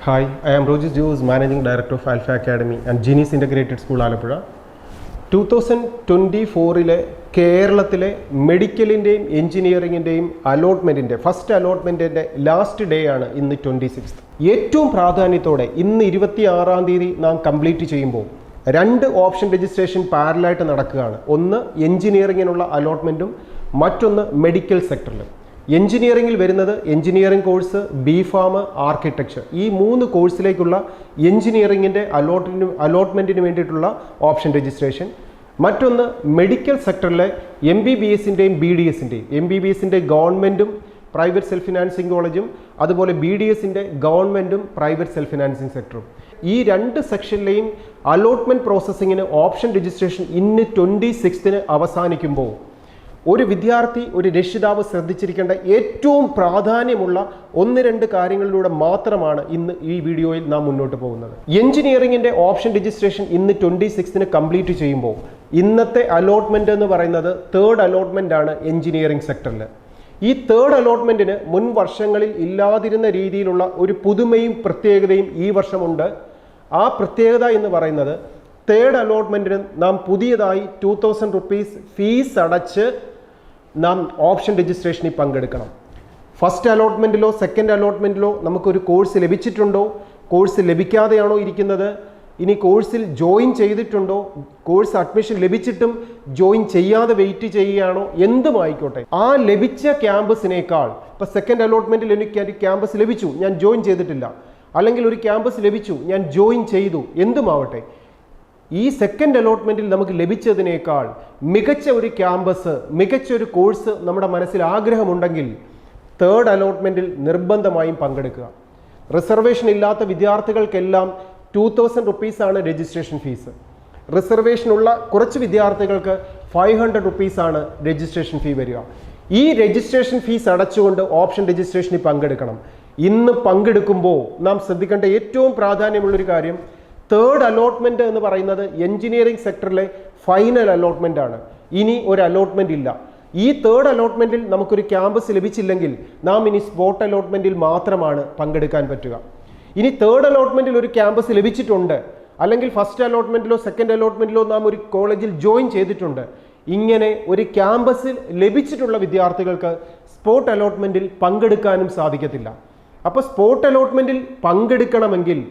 Hi, I am Rojis Jules, Managing Director of Alpha Academy and Genius Integrated School, Alappuzha. 2024 കേരളത്തിലെ മെഡിക്കലിൻ്റെയും എഞ്ചിനീയറിങ്ങിൻ്റെയും അലോട്ട്മെൻറ്റിൻ്റെ first അലോട്ട്മെൻറ്റിൻ്റെ last day ആണ് ഇന്ന് 26th. ഏറ്റവും പ്രാധാന്യത്തോടെ ഇന്ന് 26-ാം തീയതി നാം കംപ്ലീറ്റ് ചെയ്യുമ്പോൾ രണ്ട് ഓപ്ഷൻ രജിസ്ട്രേഷൻ പാരലായിട്ട് നടക്കുകയാണ്. ഒന്ന് എഞ്ചിനീയറിങ്ങിനുള്ള അലോട്ട്മെൻറ്റും മറ്റൊന്ന് മെഡിക്കൽ സെക്ടറിൽ. എഞ്ചിനീയറിംഗിൽ വരുന്നത് engineering course, B farm, architecture, ഈ 3 കോഴ്സിലേക്കുള്ള എഞ്ചിനീയറിംഗിൻ്റെ അലോട്ട്മെൻറ്റിന് വേണ്ടിയിട്ടുള്ള ഓപ്ഷൻ രജിസ്ട്രേഷൻ. മറ്റൊന്ന് മെഡിക്കൽ സെക്ടറിലെ MBBSൻ്റെയും BDSൻ്റെയും, MBBSൻ്റെ ഗവൺമെൻറ്റും പ്രൈവറ്റ് സെൽഫ് ഫിനാൻസിങ് കോളേജും അതുപോലെ BDSൻ്റെ ഗവൺമെൻറ്റും പ്രൈവറ്റ് സെൽഫ് ഫിനാൻസിങ് സെക്ടറും, ഈ രണ്ട് സെക്ഷനിലെയും അലോട്ട്മെൻറ്റ് പ്രോസസ്സിങ്ങിന് ഓപ്ഷൻ രജിസ്ട്രേഷൻ ഇന്ന് 26th അവസാനിക്കുമ്പോൾ ഒരു വിദ്യാർത്ഥി, ഒരു രക്ഷിതാവ് ശ്രദ്ധിച്ചിരിക്കേണ്ട ഏറ്റവും പ്രാധാന്യമുള്ള 1-2 കാര്യങ്ങളിലൂടെ മാത്രമാണ് ഇന്ന് ഈ വീഡിയോയിൽ നാം മുന്നോട്ട് പോകുന്നത്. എഞ്ചിനീയറിംഗിൻ്റെ ഓപ്ഷൻ രജിസ്ട്രേഷൻ ഇന്ന് 26th കംപ്ലീറ്റ് ചെയ്യുമ്പോൾ ഇന്നത്തെ അലോട്ട്മെൻറ്റ് എന്ന് പറയുന്നത് 3rd അലോട്ട്മെൻ്റ് ആണ് എഞ്ചിനീയറിംഗ് സെക്ടറിൽ. ഈ 3rd അലോട്ട്മെൻറ്റിന് മുൻ വർഷങ്ങളിൽ ഇല്ലാതിരുന്ന രീതിയിലുള്ള ഒരു പുതുമയും പ്രത്യേകതയും ഈ വർഷമുണ്ട്. ആ പ്രത്യേകത എന്ന് പറയുന്നത് 3rd അലോട്ട്മെൻറ്റിന് നാം പുതിയതായി 2000 rupees ഫീസ് അടച്ച് നാം ഓപ്ഷൻ രജിസ്ട്രേഷനിൽ പങ്കെടുക്കണം. ഫസ്റ്റ് അലോട്ട്മെൻറ്റിലോ സെക്കൻഡ് അലോട്ട്മെൻറ്റിലോ നമുക്കൊരു കോഴ്സ് ലഭിച്ചിട്ടുണ്ടോ, കോഴ്സ് ലഭിക്കാതെയാണോ ഇരിക്കുന്നത്, ഇനി കോഴ്സിൽ ജോയിൻ ചെയ്തിട്ടുണ്ടോ, കോഴ്സ് അഡ്മിഷൻ ലഭിച്ചിട്ടും ജോയിൻ ചെയ്യാതെ വെയിറ്റ് ചെയ്യുകയാണോ, എന്തുമായിക്കോട്ടെ, ആ ലഭിച്ച ക്യാമ്പസിനേക്കാൾ, ഇപ്പോൾ സെക്കൻഡ് അലോട്ട്മെൻറ്റിൽ എനിക്ക് ഒരു ക്യാമ്പസ് ലഭിച്ചു, ഞാൻ ജോയിൻ ചെയ്തിട്ടില്ല, അല്ലെങ്കിൽ ഒരു ക്യാമ്പസ് ലഭിച്ചു, ഞാൻ ജോയിൻ ചെയ്തു, എന്തുമാവട്ടെ, ഈ സെക്കൻഡ് അലോട്ട്മെൻറ്റിൽ നമുക്ക് ലഭിച്ചതിനേക്കാൾ മികച്ച ഒരു ക്യാമ്പസ്, മികച്ച ഒരു കോഴ്സ് നമ്മുടെ മനസ്സിൽ ആഗ്രഹമുണ്ടെങ്കിൽ 3rd അലോട്ട്മെൻറ്റിൽ നിർബന്ധമായും പങ്കെടുക്കുക. റിസർവേഷൻ ഇല്ലാത്ത വിദ്യാർത്ഥികൾക്കെല്ലാം 2000 rupees ആണ് രജിസ്ട്രേഷൻ ഫീസ്. റിസർവേഷനുള്ള കുറച്ച് വിദ്യാർത്ഥികൾക്ക് 500 rupees ആണ് രജിസ്ട്രേഷൻ ഫീ വരിക. ഈ രജിസ്ട്രേഷൻ ഫീസ് അടച്ചുകൊണ്ട് ഓപ്ഷൻ രജിസ്ട്രേഷനിൽ പങ്കെടുക്കണം. ഇന്ന് പങ്കെടുക്കുമ്പോൾ നാം ശ്രദ്ധിക്കേണ്ട ഏറ്റവും പ്രാധാന്യമുള്ളൊരു കാര്യം, 3rd അലോട്ട്മെൻറ്റ് എന്ന് പറയുന്നത് എഞ്ചിനീയറിംഗ് സെക്ടറിലെ ഫൈനൽ അലോട്ട്മെൻ്റ് ആണ്. ഇനി ഒരു അലോട്ട്മെൻ്റ് ഇല്ല. ഈ 3rd അലോട്ട്മെൻറ്റിൽ നമുക്കൊരു ക്യാമ്പസ് ലഭിച്ചില്ലെങ്കിൽ നാം ഇനി സ്പോട്ട് അലോട്ട്മെൻറ്റിൽ മാത്രമാണ് പങ്കെടുക്കാൻ പറ്റുക. ഇനി 3rd അലോട്ട്മെൻറ്റിൽ ഒരു ക്യാമ്പസ് ലഭിച്ചിട്ടുണ്ട്, അല്ലെങ്കിൽ ഫസ്റ്റ് അലോട്ട്മെൻറ്റിലോ സെക്കൻഡ് അലോട്ട്മെൻറ്റിലോ നാം ഒരു കോളേജിൽ ജോയിൻ ചെയ്തിട്ടുണ്ട്, ഇങ്ങനെ ഒരു ക്യാമ്പസ് ലഭിച്ചിട്ടുള്ള വിദ്യാർത്ഥികൾക്ക് സ്പോട്ട് അലോട്ട്മെൻറ്റിൽ പങ്കെടുക്കാനും സാധിക്കത്തില്ല. അപ്പോൾ സ്പോട്ട് അലോട്ട്മെൻറ്റിൽ പങ്കെടുക്കണമെങ്കിൽ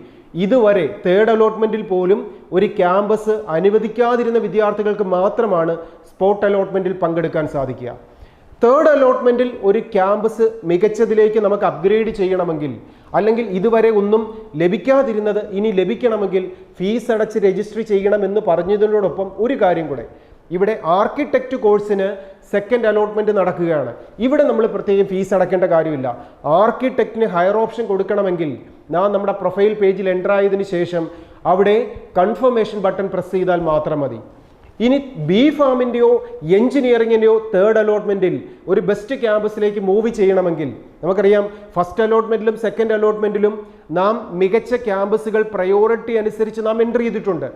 ഇതുവരെ 3rd അലോട്ട്മെൻറ്റിൽ പോലും ഒരു ക്യാമ്പസ് അനുവദിക്കാതിരുന്ന വിദ്യാർത്ഥികൾക്ക് മാത്രമാണ് സ്പോട്ട് അലോട്ട്മെൻറ്റിൽ പങ്കെടുക്കാൻ സാധിക്കുക. 3rd അലോട്ട്മെൻറ്റിൽ ഒരു ക്യാമ്പസ് മികച്ചതിലേക്ക് നമുക്ക് അപ്ഗ്രേഡ് ചെയ്യണമെങ്കിൽ, അല്ലെങ്കിൽ ഇതുവരെ ഒന്നും ലഭിക്കാതിരുന്നത് ഇനി ലഭിക്കണമെങ്കിൽ ഫീസ് അടച്ച് രജിസ്റ്റർ ചെയ്യണമെന്ന് പറഞ്ഞതിനോടൊപ്പം ഒരു കാര്യം കൂടെ, ഇവിടെ ആർക്കിടെക്റ്റ് കോഴ്സിന് സെക്കൻഡ് അലോട്ട്മെൻറ്റ് നടക്കുകയാണ്. ഇവിടെ നമ്മൾ പ്രത്യേകം ഫീസ് അടയ്ക്കേണ്ട കാര്യമില്ല. ആർക്കിടെക്റ്റിന് ഹയർ ഓപ്ഷൻ കൊടുക്കണമെങ്കിൽ നാം നമ്മുടെ പ്രൊഫൈൽ പേജിൽ എൻ്റർ ആയതിനു ശേഷം അവിടെ കൺഫർമേഷൻ ബട്ടൺ പ്രസ് ചെയ്താൽ മാത്രം മതി. ഇനി ബി ഫാമിൻ്റെയോ എഞ്ചിനീയറിങ്ങിൻ്റെയോ 3rd അലോട്ട്മെൻറ്റിൽ ഒരു ബെസ്റ്റ് ക്യാമ്പസിലേക്ക് മൂവ് ചെയ്യണമെങ്കിൽ, നമുക്കറിയാം ഫസ്റ്റ് അലോട്ട്മെൻറ്റിലും സെക്കൻഡ് അലോട്ട്മെൻറ്റിലും നാം മികച്ച ക്യാമ്പസുകൾ പ്രയോറിറ്റി അനുസരിച്ച് നാം എൻ്റർ ചെയ്തിട്ടുണ്ട്.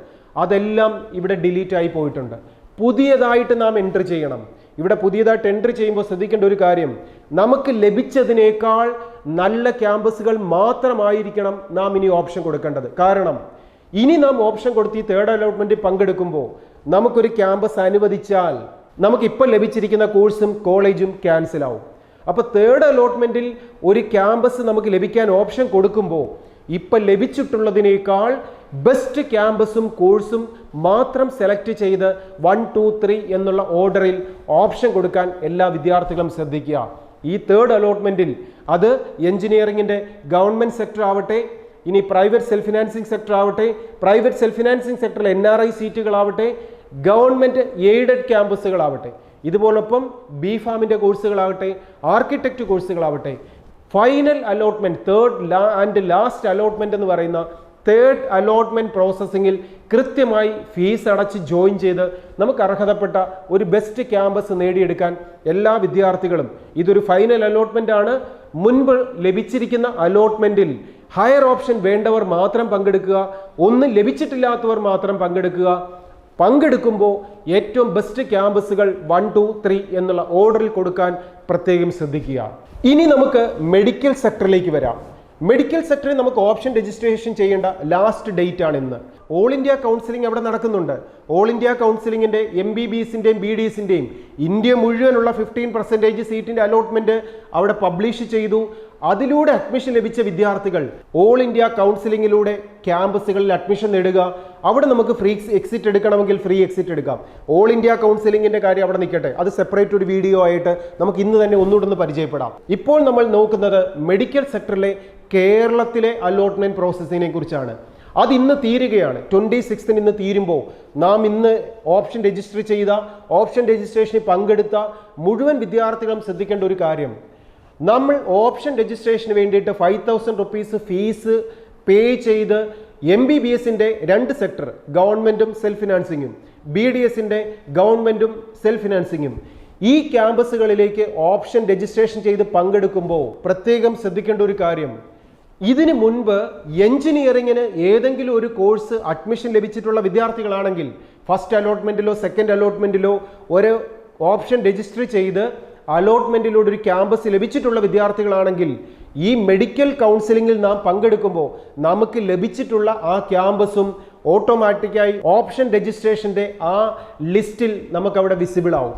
അതെല്ലാം ഇവിടെ ഡിലീറ്റ് ആയി പോയിട്ടുണ്ട്. പുതിയതായിട്ട് നാം എൻ്റർ ചെയ്യണം. ഇവിടെ പുതിയതായിട്ട് എൻ്റർ ചെയ്യുമ്പോൾ ശ്രദ്ധിക്കേണ്ട ഒരു കാര്യം, നമുക്ക് ലഭിച്ചതിനേക്കാൾ നല്ല ക്യാമ്പസുകൾ മാത്രമായിരിക്കണം നാം ഇനി ഓപ്ഷൻ കൊടുക്കേണ്ടത്. കാരണം ഇനി നാം ഓപ്ഷൻ കൊടുത്ത് ഈ 3rd അലോട്ട്മെൻറ്റിൽ പങ്കെടുക്കുമ്പോൾ നമുക്കൊരു ക്യാമ്പസ് അനുവദിച്ചാൽ നമുക്കിപ്പോൾ ലഭിച്ചിരിക്കുന്ന കോഴ്സും കോളേജും ക്യാൻസൽ ആവും. അപ്പോൾ 3rd അലോട്ട്മെൻറ്റിൽ ഒരു ക്യാമ്പസ് നമുക്ക് ലഭിക്കാൻ ഓപ്ഷൻ കൊടുക്കുമ്പോൾ ഇപ്പം ലഭിച്ചിട്ടുള്ളതിനേക്കാൾ ബെസ്റ്റ് ക്യാമ്പസും കോഴ്സും മാത്രം സെലക്ട് ചെയ്ത് 1, 2, 3 എന്നുള്ള ഓർഡറിൽ ഓപ്ഷൻ കൊടുക്കാൻ എല്ലാ വിദ്യാർത്ഥികളും ശ്രദ്ധിക്കുക. ഈ 3rd അലോട്ട്മെൻറ്റിൽ അത് എഞ്ചിനീയറിംഗിൻ്റെ ഗവൺമെൻറ് സെക്ടർ ആവട്ടെ, ഇനി പ്രൈവറ്റ് സെൽഫ് ഫിനാൻസിങ് സെക്ടർ ആവട്ടെ, പ്രൈവറ്റ് സെൽഫ് ഫിനാൻസിങ് സെക്ടറിൽ NRI സീറ്റുകളാവട്ടെ, ഗവൺമെൻറ് എയ്ഡഡ് ക്യാമ്പസുകളാവട്ടെ, ഇതുപോലൊപ്പം ബി ഫാമിൻ്റെ കോഴ്സുകളാവട്ടെ, ആർക്കിടെക്റ്റ് കോഴ്സുകളാവട്ടെ, final allotment 3rd and last allotment എന്ന് പറയുന്ന 3rd അലോട്ട്മെൻറ്റ് പ്രോസസ്സിങ്ങിൽ കൃത്യമായി ഫീസ് അടച്ച് ജോയിൻ ചെയ്ത് നമുക്ക് അർഹതപ്പെട്ട ഒരു ബെസ്റ്റ് ക്യാമ്പസ് നേടിയെടുക്കാൻ എല്ലാ വിദ്യാർത്ഥികളും, ഇതൊരു ഫൈനൽ അലോട്ട്മെൻ്റ് ആണ്, മുൻപ് ലഭിച്ചിരിക്കുന്ന അലോട്ട്മെൻറ്റിൽ ഹയർ ഓപ്ഷൻ വേണ്ടവർ മാത്രം പങ്കെടുക്കുക, ഒന്നും ലഭിച്ചിട്ടില്ലാത്തവർ മാത്രം പങ്കെടുക്കുക. പങ്കെടുക്കുമ്പോൾ ഏറ്റവും ബെസ്റ്റ് ക്യാമ്പസുകൾ 1, 2, 3 എന്നുള്ള ഓർഡറിൽ കൊടുക്കാൻ പ്രത്യേകം ശ്രദ്ധിക്കുക. ഇനി നമുക്ക് മെഡിക്കൽ സെക്ടറിലേക്ക് വരാം. മെഡിക്കൽ സെക്ടറിൽ നമുക്ക് ഓപ്ഷൻ രജിസ്ട്രേഷൻ ചെയ്യേണ്ട ലാസ്റ്റ് ഡേറ്റ് ആണ് ഇന്ന്. ഓൾ ഇന്ത്യ കൗൺസിലിംഗ് അവിടെ നടക്കുന്നുണ്ട്. ഓൾ ഇന്ത്യ കൗൺസിലിംഗിന്റെ MBBSന്റെയും BDSന്റെയും ഇന്ത്യ മുഴുവനുള്ള 15% സീറ്റിന്റെ അലോട്ട്മെന്റ് അവിടെ പബ്ലിഷ് ചെയ്തു. അതിലൂടെ അഡ്മിഷൻ ലഭിച്ച വിദ്യാർത്ഥികൾ ഓൾ ഇന്ത്യ കൗൺസിലിംഗിലൂടെ ക്യാമ്പസുകളിൽ അഡ്മിഷൻ നേടുക. അവിടെ നമുക്ക് ഫ്രീ എക്സിറ്റ് എടുക്കണമെങ്കിൽ ഫ്രീ എക്സിറ്റ് എടുക്കാം. ഓൾ ഇന്ത്യ കൗൺസിലിംഗിന്റെ കാര്യം അവിടെ നിൽക്കട്ടെ, അത് സെപ്പറേറ്റ് ഒരു വീഡിയോ ആയിട്ട് നമുക്ക് ഇന്ന് തന്നെ ഒന്നുകൂടെ പരിചയപ്പെടാം. ഇപ്പോൾ നമ്മൾ നോക്കുന്നത് മെഡിക്കൽ സെക്ടറിലെ കേരളത്തിലെ അലോട്ട്മെന്റ് പ്രോസസ്സിനെ കുറിച്ചാണ്. അത് ഇന്ന് തീരുകയാണ്. 26 ഇന്ന് തീരുമ്പോൾ നാം ഇന്ന് ഓപ്ഷൻ രജിസ്റ്റർ ചെയ്ത, ഓപ്ഷൻ രജിസ്ട്രേഷനിൽ പങ്കെടുത്ത മുഴുവൻ വിദ്യാർത്ഥികളും ശ്രദ്ധിക്കേണ്ട ഒരു കാര്യം, നമ്മൾ ഓപ്ഷൻ രജിസ്ട്രേഷന് വേണ്ടിയിട്ട് 5,000 റുപ്പീസ് ഫീസ് പേ ചെയ്ത് MBBSന്റെ 2 സെക്ടർ, ഗവൺമെന്റും സെൽഫ് ഫിനാൻസിങ്ങും, BDSന്റെ ഗവൺമെന്റും സെൽഫ് ഫിനാൻസിങ്ങും, ഈ ക്യാമ്പസുകളിലേക്ക് ഓപ്ഷൻ രജിസ്ട്രേഷൻ ചെയ്ത് പങ്കെടുക്കുമ്പോൾ പ്രത്യേകം ശ്രദ്ധിക്കേണ്ട ഒരു കാര്യം, ഇതിനു മുൻപ് എഞ്ചിനീയറിങ്ങിന് ഏതെങ്കിലും ഒരു കോഴ്സ് അഡ്മിഷൻ ലഭിച്ചിട്ടുള്ള വിദ്യാർത്ഥികളാണെങ്കിൽ ഫസ്റ്റ് അലോട്ട്മെന്റിലോ സെക്കൻഡ് അലോട്ട്മെന്റിലോ ഒരു ഓപ്ഷൻ രജിസ്റ്റർ ചെയ്ത് അലോട്ട്മെന്റിലൂടെ ഒരു ക്യാമ്പസ് ലഭിച്ചിട്ടുള്ള വിദ്യാർത്ഥികളാണെങ്കിൽ ഈ മെഡിക്കൽ കൗൺസിലിംഗിൽ നാം പങ്കെടുക്കുമ്പോൾ നമുക്ക് ലഭിച്ചിട്ടുള്ള ആ ക്യാമ്പസും ഓട്ടോമാറ്റിക്കായി ഓപ്ഷൻ രജിസ്ട്രേഷന്റെ ആ ലിസ്റ്റിൽ നമുക്ക് അവിടെ വിസിബിൾ ആവും.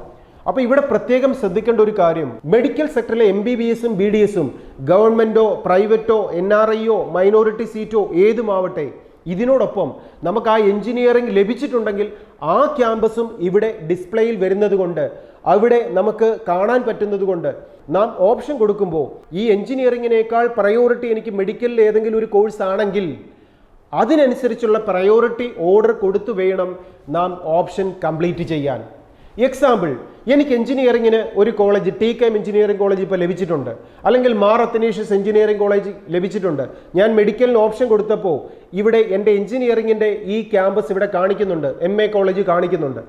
അപ്പോൾ ഇവിടെ പ്രത്യേകം ശ്രദ്ധിക്കേണ്ട ഒരു കാര്യം, മെഡിക്കൽ സെക്ടറിലെ MBBSും BDSും ഗവൺമെന്റോ പ്രൈവറ്റോ NRIയോ മൈനോറിറ്റി സീറ്റോ ഏതുമാവട്ടെ, ഇതിനോടൊപ്പം നമുക്ക് ആ എഞ്ചിനീയറിംഗ് ലഭിച്ചിട്ടുണ്ടെങ്കിൽ ആ ക്യാമ്പസും ഇവിടെ ഡിസ്പ്ലേയിൽ വരുന്നത് കൊണ്ട്, അവിടെ നമുക്ക് കാണാൻ പറ്റുന്നത് കൊണ്ട് നാം ഓപ്ഷൻ കൊടുക്കുമ്പോൾ ഈ എഞ്ചിനീയറിംഗിനേക്കാൾ പ്രയോറിറ്റി എനിക്ക് മെഡിക്കലിൽ ഏതെങ്കിലും ഒരു കോഴ്സ് ആണെങ്കിൽ അതിനനുസരിച്ചുള്ള പ്രയോറിറ്റി ഓർഡർ കൊടുത്തു വേണം നാം ഓപ്ഷൻ കംപ്ലീറ്റ് ചെയ്യാൻ. എക്സാമ്പിൾ, എനിക്ക് എഞ്ചിനീയറിംഗിന് ഒരു കോളേജ് TKM എഞ്ചിനീയറിംഗ് കോളേജ് ഇപ്പോൾ ലഭിച്ചിട്ടുണ്ട്, അല്ലെങ്കിൽ മാർ അത്തനേഷ്യസ് എഞ്ചിനീയറിംഗ് കോളേജ് ലഭിച്ചിട്ടുണ്ട്. ഞാൻ മെഡിക്കലിന് ഓപ്ഷൻ കൊടുത്തപ്പോൾ ഇവിടെ എൻ്റെ എഞ്ചിനീയറിംഗിൻ്റെ ഈ ക്യാമ്പസ് ഇവിടെ കാണിക്കുന്നുണ്ട്, MA കോളേജ് കാണിക്കുന്നുണ്ട്.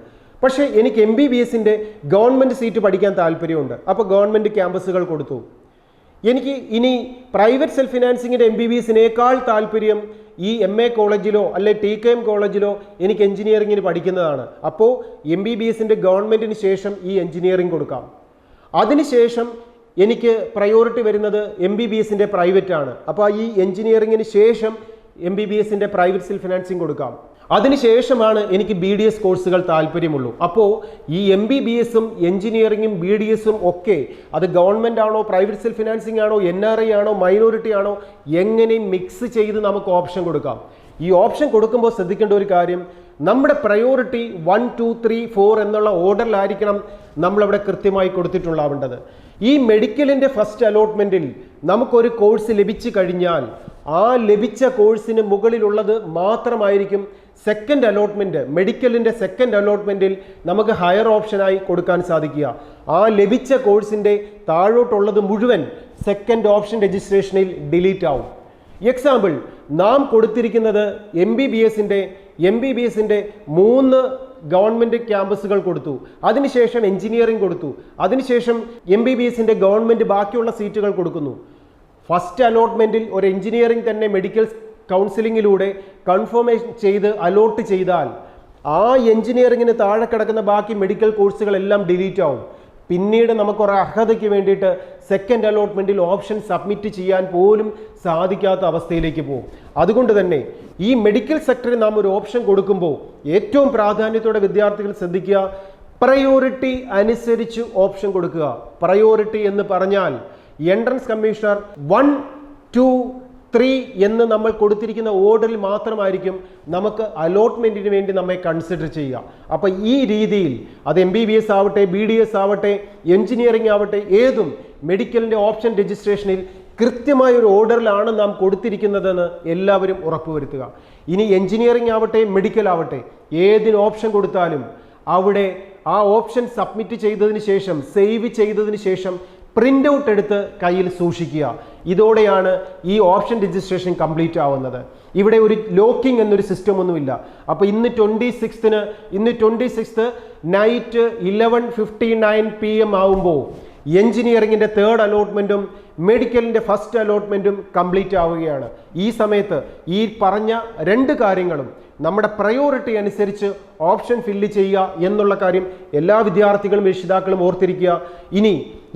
പക്ഷേ എനിക്ക് MBBSന്റെ ഗവൺമെൻറ് സീറ്റ് പഠിക്കാൻ താല്പര്യമുണ്ട്, അപ്പോൾ ഗവൺമെൻറ് ക്യാമ്പസുകൾ കൊടുത്തു. എനിക്ക് ഇനി പ്രൈവറ്റ് സെൽഫ് ഫിനാൻസിങ്ങിൻ്റെ MBBSനേക്കാൾ താല്പര്യം ഈ MA കോളേജിലോ അല്ലെ TKM കോളേജിലോ എനിക്ക് എഞ്ചിനീയറിംഗിന് പഠിക്കുന്നതാണ്. അപ്പോൾ MBBSന്റെ ഗവൺമെൻറ്റിന് ശേഷം ഈ എഞ്ചിനീയറിംഗ് കൊടുക്കാം. അതിനുശേഷം എനിക്ക് പ്രയോറിറ്റി വരുന്നത് MBBSന്റെ പ്രൈവറ്റ് ആണ്. അപ്പോൾ ഈ എഞ്ചിനീയറിംഗിന് ശേഷം MBBSന്റെ പ്രൈവറ്റ് സെൽഫ് ഫിനാൻസിങ് കൊടുക്കാം. അതിനുശേഷമാണ് എനിക്ക് BDS കോഴ്സുകൾ താല്പര്യമുള്ളൂ. അപ്പോൾ ഈ MBBSും എഞ്ചിനീയറിംഗും BDSും ഒക്കെ അത് ഗവൺമെൻറ് ആണോ പ്രൈവറ്റ് സെൽഫ് ഫിനാൻസിങ് ആണോ NRI ആണോ മൈനോറിറ്റി ആണോ എങ്ങനെ മിക്സ് ചെയ്ത് നമുക്ക് ഓപ്ഷൻ കൊടുക്കാം. ഈ ഓപ്ഷൻ കൊടുക്കുമ്പോൾ ശ്രദ്ധിക്കേണ്ട ഒരു കാര്യം, നമ്മുടെ പ്രയോറിറ്റി 1, 2, 3, 4 എന്നുള്ള ഓർഡറിലായിരിക്കണം നമ്മളവിടെ കൃത്യമായി കൊടുത്തിട്ടുള്ളാവേണ്ടത്. ഈ മെഡിക്കലിൻ്റെ ഫസ്റ്റ് അലോട്ട്മെൻറ്റിൽ നമുക്കൊരു കോഴ്സ് ലഭിച്ചു കഴിഞ്ഞാൽ ആ ലഭിച്ച കോഴ്സിന് മുകളിലുള്ളത് മാത്രമായിരിക്കും സെക്കൻഡ് അലോട്ട്മെൻറ്റ്, മെഡിക്കലിൻ്റെ സെക്കൻഡ് അലോട്ട്മെൻറ്റിൽ നമുക്ക് ഹയർ ഓപ്ഷനായി കൊടുക്കാൻ സാധിക്കുക. ആ ലഭിച്ച കോഴ്സിൻ്റെ താഴോട്ടുള്ളത് മുഴുവൻ സെക്കൻഡ് ഓപ്ഷൻ രജിസ്ട്രേഷനിൽ ഡിലീറ്റ് ആവും. എക്സാമ്പിൾ, നാം കൊടുത്തിരിക്കുന്നത് MBBSന്റെ 3 ഗവൺമെൻറ് ക്യാമ്പസുകൾ കൊടുത്തു, അതിനുശേഷം എഞ്ചിനീയറിംഗ് കൊടുത്തു, അതിനുശേഷം MBBSന്റെ ഗവൺമെൻറ് ബാക്കിയുള്ള സീറ്റുകൾ കൊടുക്കുന്നു. ഫസ്റ്റ് അലോട്ട്മെൻറ്റിൽ ഒരു എഞ്ചിനീയറിംഗ് തന്നെ മെഡിക്കൽ കൗൺസിലിങ്ങിലൂടെ കൺഫർമേഷൻ ചെയ്ത് അലോട്ട് ചെയ്താൽ ആ എഞ്ചിനീയറിംഗിന് താഴെ കിടക്കുന്ന ബാക്കി മെഡിക്കൽ കോഴ്സുകളെല്ലാം ഡിലീറ്റ് ആവും. പിന്നീട് നമുക്കൊരു അർഹതയ്ക്ക് വേണ്ടിയിട്ട് സെക്കൻഡ് അലോട്ട്മെൻറ്റിൽ ഓപ്ഷൻ സബ്മിറ്റ് ചെയ്യാൻ പോലും സാധിക്കാത്ത അവസ്ഥയിലേക്ക് പോകും. അതുകൊണ്ട് തന്നെ ഈ മെഡിക്കൽ സെക്ടറിൽ നാം ഒരു ഓപ്ഷൻ കൊടുക്കുമ്പോൾ ഏറ്റവും പ്രാധാന്യത്തോടെ വിദ്യാർത്ഥികൾ ശ്രദ്ധിക്കുക, പ്രയോറിറ്റി അനുസരിച്ച് ഓപ്ഷൻ കൊടുക്കുക. പ്രയോറിറ്റി എന്ന് പറഞ്ഞാൽ എൻട്രൻസ് കമ്മീഷണർ 1, 2, 3 എന്ന് നമ്മൾ കൊടുത്തിരിക്കുന്ന ഓർഡറിൽ മാത്രമായിരിക്കും നമുക്ക് അലോട്ട്മെൻറ്റിന് വേണ്ടി നമ്മെ കൺസിഡർ ചെയ്യുക. അപ്പോൾ ഈ രീതിയിൽ അത് MBBS ആവട്ടെ, BDS ആവട്ടെ, എഞ്ചിനീയറിംഗ് ആവട്ടെ, ഏതും മെഡിക്കലിൻ്റെ ഓപ്ഷൻ രജിസ്ട്രേഷനിൽ കൃത്യമായ ഒരു ഓർഡറിലാണ് നാം കൊടുത്തിരിക്കുന്നതെന്ന് എല്ലാവരും ഉറപ്പുവരുത്തുക. ഇനി എഞ്ചിനീയറിംഗ് ആവട്ടെ, മെഡിക്കൽ ആവട്ടെ, ഏതിന് ഓപ്ഷൻ കൊടുത്താലും അവിടെ ആ ഓപ്ഷൻ സബ്മിറ്റ് ചെയ്തതിന് ശേഷം, സേവ് ചെയ്തതിന് ശേഷം പ്രിൻ്റ് ഔട്ട് എടുത്ത് കയ്യിൽ സൂക്ഷിക്കുക. ഇതോടെയാണ് ഈ ഓപ്ഷൻ രജിസ്ട്രേഷൻ കംപ്ലീറ്റ് ആവുന്നത്. ഇവിടെ ഒരു ലോക്കിംഗ് എന്നൊരു സിസ്റ്റം ഒന്നുമില്ല. അപ്പോൾ ഇന്ന് 26 നൈറ്റ് 11:59 PM ആവുമ്പോൾ എഞ്ചിനീയറിംഗിൻ്റെ 3rd അലോട്ട്മെൻറ്റും മെഡിക്കലിൻ്റെ 1st അലോട്ട്മെൻറ്റും കംപ്ലീറ്റ് ആവുകയാണ്. ഈ സമയത്ത് ഈ പറഞ്ഞ 2 കാര്യങ്ങളും നമ്മുടെ പ്രയോറിറ്റി അനുസരിച്ച് ഓപ്ഷൻ ഫില്ല് ചെയ്യുക എന്നുള്ള കാര്യം എല്ലാ വിദ്യാർത്ഥികളും രക്ഷിതാക്കളും ഓർത്തിരിക്കുക. ഇനി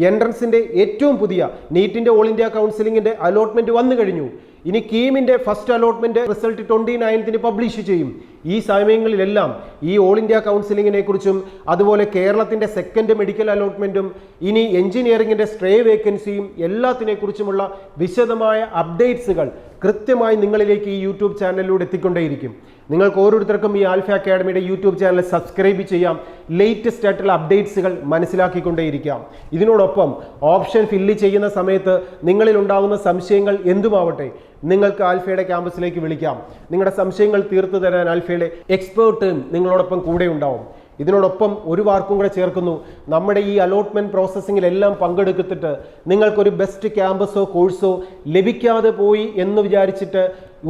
എൻട്രൻസിൻ്റെ ഏറ്റവും പുതിയ നീറ്റിൻ്റെ ഓൾ ഇന്ത്യ കൗൺസിലിങ്ങിൻ്റെ അലോട്ട്മെൻറ്റ് വന്നു കഴിഞ്ഞു. ഇനി കീമിൻ്റെ 1st allotment result 29th publish ചെയ്യും. ഈ സമയങ്ങളിലെല്ലാം ഈ ഓൾ ഇന്ത്യ കൗൺസിലിങ്ങിനെ കുറിച്ചും അതുപോലെ കേരളത്തിൻ്റെ 2nd മെഡിക്കൽ അലോട്ട്മെൻറ്റും ഇനി എഞ്ചിനീയറിംഗിൻ്റെ സ്ട്രേ വേക്കൻസിയും എല്ലാത്തിനെക്കുറിച്ചുമുള്ള വിശദമായ അപ്ഡേറ്റ്സുകൾ കൃത്യമായി നിങ്ങളിലേക്ക് ഈ യൂട്യൂബ് ചാനലിലൂടെ എത്തിക്കൊണ്ടേയിരിക്കും. നിങ്ങൾക്ക് ഓരോരുത്തർക്കും ഈ ആൽഫ അക്കാഡമിയുടെ യൂട്യൂബ് ചാനൽ സബ്സ്ക്രൈബ് ചെയ്യാം. ലേറ്റസ്റ്റ് ആയിട്ടുള്ള അപ്ഡേറ്റ്സുകൾ മനസ്സിലാക്കിക്കൊണ്ടേയിരിക്കാം. ഇതിനോടൊപ്പം ഓപ്ഷൻ ഫില്ല് ചെയ്യുന്ന സമയത്ത് നിങ്ങളിൽ ഉണ്ടാകുന്ന സംശയങ്ങൾ എന്തുമാവട്ടെ നിങ്ങൾക്ക് ആൽഫയുടെ ക്യാമ്പസിലേക്ക് വിളിക്കാം. നിങ്ങളുടെ സംശയങ്ങൾ തീർത്തു തരാൻ ആൽഫയുടെ എക്സ്പേർട്ടും നിങ്ങളോടൊപ്പം കൂടെ ഉണ്ടാവും. ഇതിനോടൊപ്പം ഒരു വാർക്കും കൂടെ ചേർക്കുന്നു. നമ്മുടെ ഈ അലോട്ട്മെൻറ്റ് പ്രോസസ്സിങ്ങിലെല്ലാം പങ്കെടുത്തിട്ട് നിങ്ങൾക്കൊരു ബെസ്റ്റ് ക്യാമ്പസോ കോഴ്സോ ലഭിക്കാതെ പോയി എന്ന് വിചാരിച്ചിട്ട്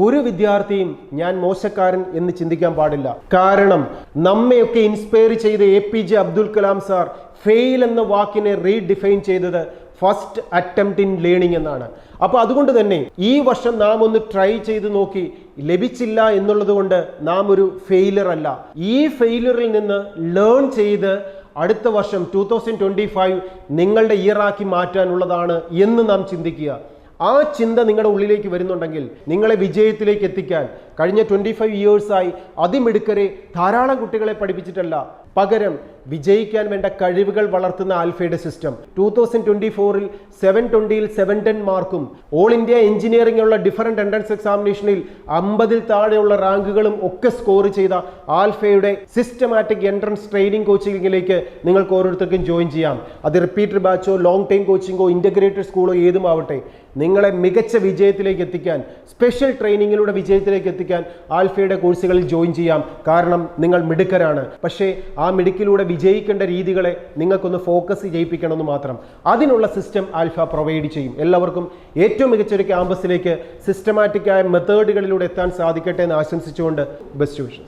ഒരു വിദ്യാർത്ഥിയും ഞാൻ മോശക്കാരൻ എന്ന് ചിന്തിക്കാൻ പാടില്ല. കാരണം നമ്മയൊക്കെ ഇൻസ്പയർ ചെയ്ത APJ Abdul Kalam sir fail എന്ന വാക്കിനെ റീഡിഫൈൻ ചെയ്തത് ഫസ്റ്റ് അറ്റംപ്റ്റ് ഇൻ ലേണിംഗ് എന്നാണ്. അപ്പോൾ അതുകൊണ്ട് തന്നെ ഈ വർഷം നാം ഒന്ന് ട്രൈ ചെയ്ത് നോക്കി, ലഭിച്ചില്ല എന്നുള്ളത് കൊണ്ട് നാം ഒരു ഫെയിലർ അല്ല. ഈ ഫെയിലറിൽ നിന്ന് ലേൺ ചെയ്ത് അടുത്ത വർഷം 2025 നിങ്ങളുടെ ഇയറാക്കി മാറ്റാനുള്ളതാണ് എന്ന് നാം ചിന്തിക്കുക. ആ ചിന്ത നിങ്ങളുടെ ഉള്ളിലേക്ക് വരുന്നുണ്ടെങ്കിൽ നിങ്ങളെ വിജയത്തിലേക്ക് എത്തിക്കാൻ കഴിഞ്ഞ 25 ഇയേഴ്സായി അതിമിടുക്കരെ ധാരാളം കുട്ടികളെ പഠിപ്പിച്ചിട്ടല്ല, പകരം വിജയിക്കാൻ വേണ്ട കഴിവുകൾ വളർത്തുന്ന ആൽഫയുടെ സിസ്റ്റം 2024 720 710 മാർക്കും ഓൾ ഇന്ത്യ എഞ്ചിനീയറിംഗിലുള്ള ഡിഫറൻറ്റ് എൻട്രൻസ് എക്സാമിനേഷനിൽ 50 താഴെയുള്ള റാങ്കുകളും ഒക്കെ സ്കോർ ചെയ്ത ആൽഫയുടെ സിസ്റ്റമാറ്റിക് എൻട്രൻസ് ട്രെയിനിങ് കോച്ചിങ്ങിലേക്ക് നിങ്ങൾക്ക് ഓരോരുത്തർക്കും ജോയിൻ ചെയ്യാം. അത് റിപ്പീറ്റർ ബാച്ചോ ലോങ് ടൈം കോച്ചിങ്ങോ ഇൻ്റഗ്രേറ്റഡ് സ്കൂളോ ഏതുമാവട്ടെ, നിങ്ങളെ മികച്ച വിജയത്തിലേക്ക് എത്തിക്കാൻ, സ്പെഷ്യൽ ട്രെയിനിങ്ങിലൂടെ വിജയത്തിലേക്ക് എത്തിക്കാൻ ആൽഫയുടെ കോഴ്സുകളിൽ ജോയിൻ ചെയ്യാം. കാരണം നിങ്ങൾ മിടുക്കരാണ്. പക്ഷേ ആ മിടുക്കിലൂടെ വിജയിക്കേണ്ട രീതികളെ നിങ്ങൾക്കൊന്ന് ഫോക്കസ് ചെയ്യിപ്പിക്കണമെന്ന് മാത്രം. അതിനുള്ള സിസ്റ്റം ആൽഫ പ്രൊവൈഡ് ചെയ്യും. എല്ലാവർക്കും ഏറ്റവും മികച്ചൊരു ക്യാമ്പസിലേക്ക് സിസ്റ്റമാറ്റിക്കായ മെത്തേഡുകളിലൂടെ എത്താൻ സാധിക്കട്ടെ എന്ന് ആശംസിച്ചുകൊണ്ട് ബെസ്റ്റ് വിഷസ്.